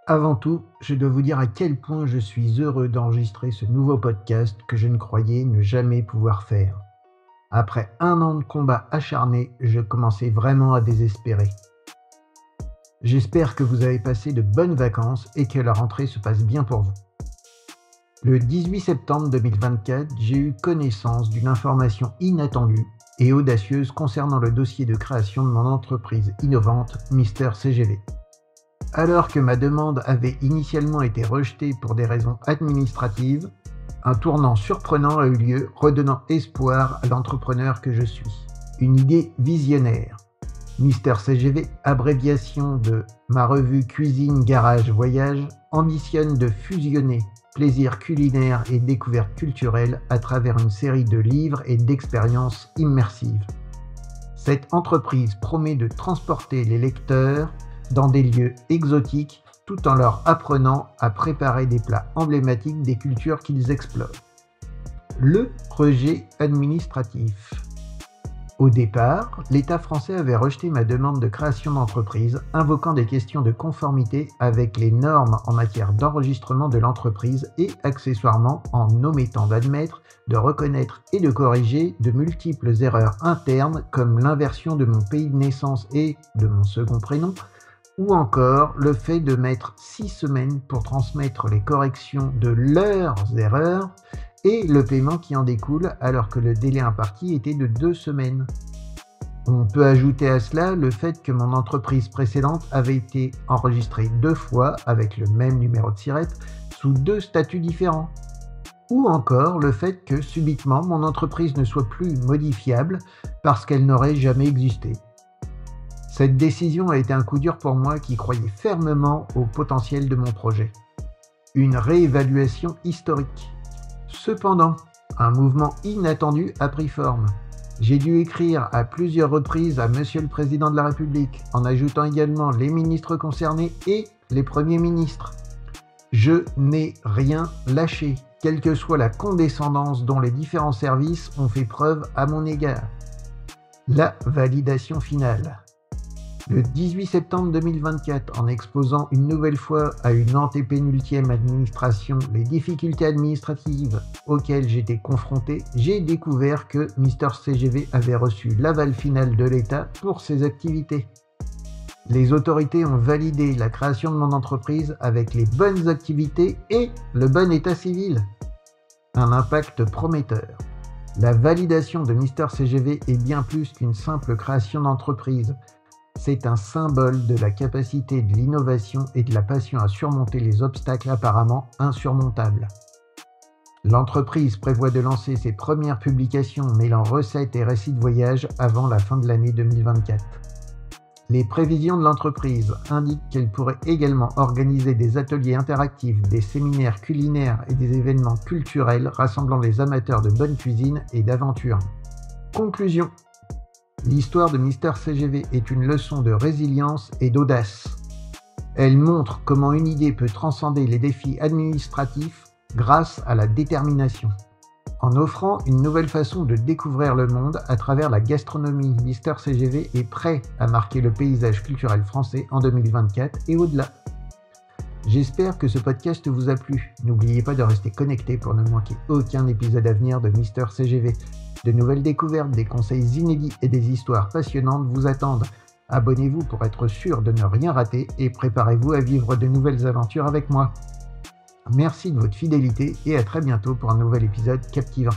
Avant tout, je dois vous dire à quel point je suis heureux d'enregistrer ce nouveau podcast que je ne croyais ne jamais pouvoir faire. Après 1 an de combat acharné, je commençais vraiment à désespérer. J'espère que vous avez passé de bonnes vacances et que la rentrée se passe bien pour vous. Le 18 septembre 2024, j'ai eu connaissance d'une information inattendue et audacieuse concernant le dossier de création de mon entreprise innovante, Mister CGV. Alors que ma demande avait initialement été rejetée pour des raisons administratives, un tournant surprenant a eu lieu, redonnant espoir à l'entrepreneur que je suis. Une idée visionnaire. Mister CGV, abréviation de ma revue Cuisine Garage Voyage, ambitionne de fusionner plaisir culinaire et découverte culturelle à travers une série de livres et d'expériences immersives. Cette entreprise promet de transporter les lecteurs dans des lieux exotiques tout en leur apprenant à préparer des plats emblématiques des cultures qu'ils explorent. Le rejet administratif. Au départ, l'État français avait rejeté ma demande de création d'entreprise, invoquant des questions de conformité avec les normes en matière d'enregistrement de l'entreprise et accessoirement en omettant d'admettre, de reconnaître et de corriger de multiples erreurs internes comme l'inversion de mon pays de naissance et de mon second prénom, ou encore le fait de mettre 6 semaines pour transmettre les corrections de leurs erreurs et le paiement qui en découle alors que le délai imparti était de 2 semaines. On peut ajouter à cela le fait que mon entreprise précédente avait été enregistrée 2 fois avec le même numéro de SIRET sous 2 statuts différents. Ou encore le fait que subitement mon entreprise ne soit plus modifiable parce qu'elle n'aurait jamais existé. Cette décision a été un coup dur pour moi qui croyais fermement au potentiel de mon projet. Une réévaluation historique. Cependant, un mouvement inattendu a pris forme. J'ai dû écrire à plusieurs reprises à Monsieur le Président de la République, en ajoutant également les ministres concernés et les premiers ministres. Je n'ai rien lâché, quelle que soit la condescendance dont les différents services ont fait preuve à mon égard. La validation finale. Le 18 septembre 2024, en exposant une nouvelle fois à une antépénultième administration les difficultés administratives auxquelles j'étais confronté, j'ai découvert que Mister CGV avait reçu l'aval final de l'État pour ses activités. Les autorités ont validé la création de mon entreprise avec les bonnes activités et le bon état civil. Un impact prometteur. La validation de Mister CGV est bien plus qu'une simple création d'entreprise. C'est un symbole de la capacité de l'innovation et de la passion à surmonter les obstacles apparemment insurmontables. L'entreprise prévoit de lancer ses premières publications mêlant recettes et récits de voyage avant la fin de l'année 2024. Les prévisions de l'entreprise indiquent qu'elle pourrait également organiser des ateliers interactifs, des séminaires culinaires et des événements culturels rassemblant les amateurs de bonne cuisine et d'aventure. Conclusion. L'histoire de Mister CGV est une leçon de résilience et d'audace. Elle montre comment une idée peut transcender les défis administratifs grâce à la détermination. En offrant une nouvelle façon de découvrir le monde à travers la gastronomie, Mister CGV est prêt à marquer le paysage culturel français en 2024 et au-delà. J'espère que ce podcast vous a plu. N'oubliez pas de rester connecté pour ne manquer aucun épisode à venir de Mister CGV. De nouvelles découvertes, des conseils inédits et des histoires passionnantes vous attendent. Abonnez-vous pour être sûr de ne rien rater et préparez-vous à vivre de nouvelles aventures avec moi. Merci de votre fidélité et à très bientôt pour un nouvel épisode captivant.